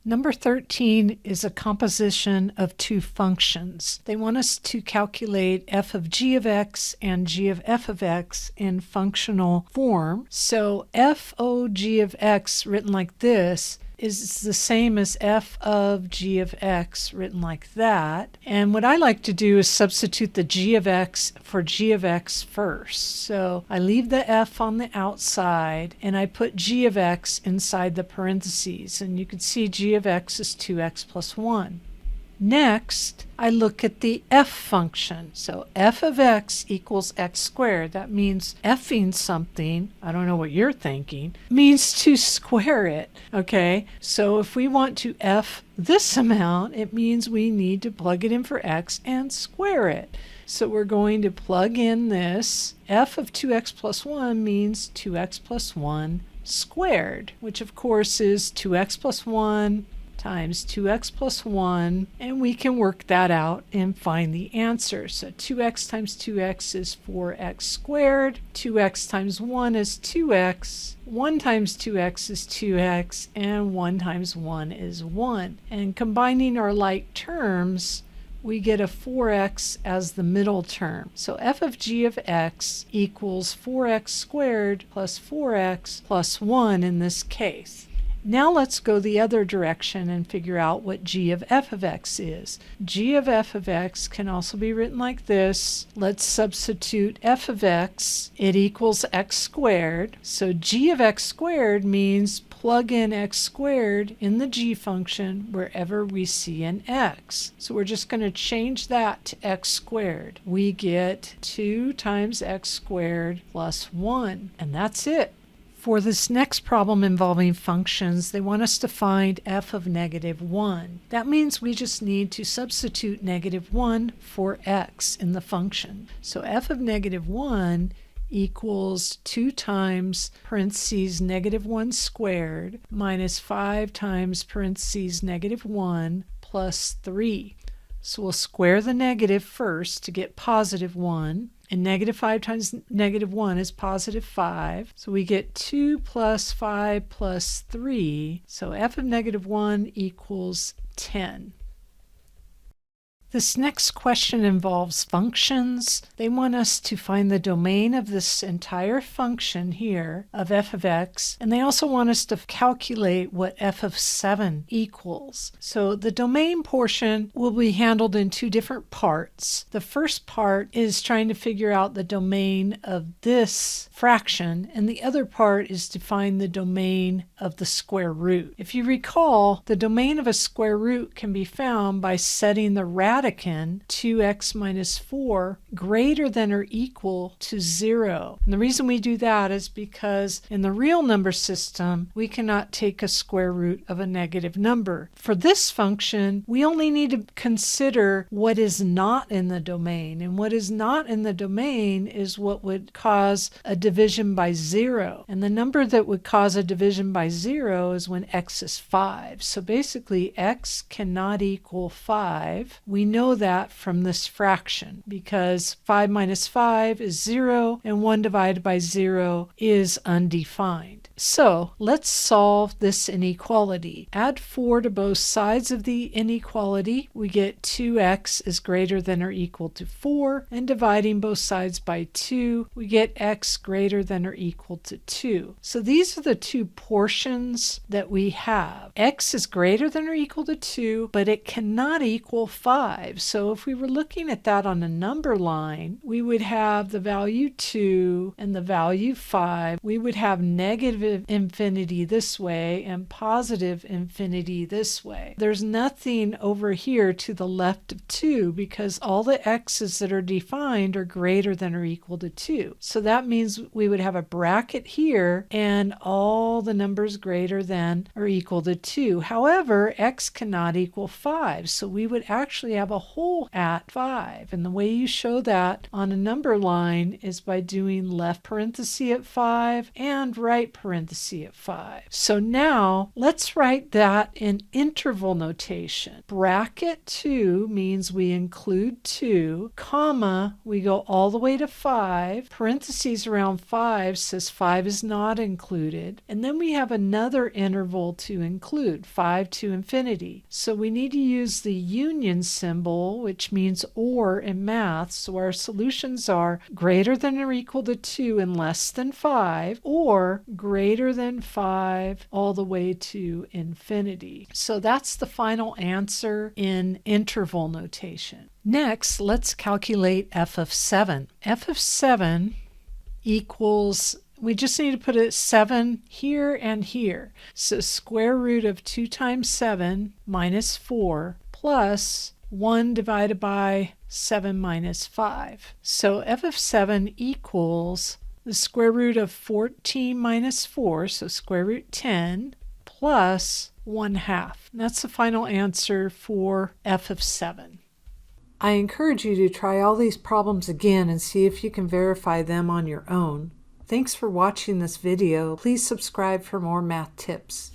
Number 13 is a composition of two functions. They want us to calculate f of g of x and g of f of x in functional form. So f o g of x written like this is the same as f of g of x written like that. And what I like to do is substitute the g of x for g of x first. So I leave the f on the outside and I put g of x inside the parentheses. And you can see g of x is 2x plus 1. Next, I look at the f function. So f of x equals x squared. That means fing something, I don't know what you're thinking, means to square it. Okay, so if we want to f this amount, it means we need to plug it in for x and square it. So we're going to plug in this. F of 2x plus 1 means 2x plus 1 squared, which of course is 2x plus 1 times 2x plus 1, and we can work that out and find the answer. So 2x times 2x is 4x squared, 2x times 1 is 2x, 1 times 2x is 2x, and 1 times 1 is 1. And combining our like terms, we get a 4x as the middle term. So f of g of x equals 4x squared plus 4x plus 1 in this case. Now let's go the other direction and figure out what g of f of x is. G of f of x can also be written like this. Let's substitute f of x. It equals x squared. So g of x squared means plug in x squared in the g function wherever we see an x. So we're just going to change that to x squared. We get 2 times x squared plus 1, and that's it. For this next problem involving functions, they want us to find f of -1. That means we just need to substitute -1 for x in the function. So f of -1 equals 2 times parentheses -1 squared minus 5 times parentheses -1 plus 3. So we'll square the negative first to get positive 1. And -5 times -1 is positive 5. So we get 2 plus 5 plus 3. So f of -1 equals 10. This next question involves functions. They want us to find the domain of this entire function here of f of x, and they also want us to calculate what f of 7 equals. So the domain portion will be handled in two different parts. The first part is trying to figure out the domain of this fraction, and the other part is to find the domain of the square root. If you recall, the domain of a square root can be found by setting the radicand 2x minus 4 greater than or equal to 0. And the reason we do that is because in the real number system, we cannot take a square root of a negative number. For this function, we only need to consider what is not in the domain. And what is not in the domain is what would cause a division by 0. And the number that would cause a division by 0 is when x is 5. So basically, x cannot equal 5. We know that from this fraction because 5 minus 5 is 0 and 1 divided by 0 is undefined. So let's solve this inequality. Add 4 to both sides of the inequality. We get 2x is greater than or equal to 4, and dividing both sides by 2, we get x greater than or equal to 2. So these are the two portions that we have. X is greater than or equal to 2, but it cannot equal 5. So if we were looking at that on a number line, we would have the value 2 and the value 5. We would have negative infinity this way and positive infinity this way. There's nothing over here to the left of 2 because all the x's that are defined are greater than or equal to 2. So that means we would have a bracket here and all the numbers greater than or equal to 2. However, x cannot equal 5, so we would actually have have a hole at 5. And the way you show that on a number line is by doing left parenthesis at 5 and right parenthesis at 5. So now let's write that in interval notation. Bracket 2 means we include 2, comma, we go all the way to 5, parentheses around 5 says 5 is not included, and then we have another interval to include, 5 to infinity. So we need to use the union symbol, which means or in math, so our solutions are greater than or equal to 2 and less than 5, or greater than 5 all the way to infinity. So that's the final answer in interval notation. Next, let's calculate f of 7. F of 7 equals, we just need to put a 7 here and here. So square root of 2 times 7 minus 4 plus 1 divided by 7 minus 5. So f of 7 equals the square root of 14 minus 4, so square root 10, plus 1/2. And that's the final answer for f of 7. I encourage you to try all these problems again and see if you can verify them on your own. Thanks for watching this video. Please subscribe for more math tips.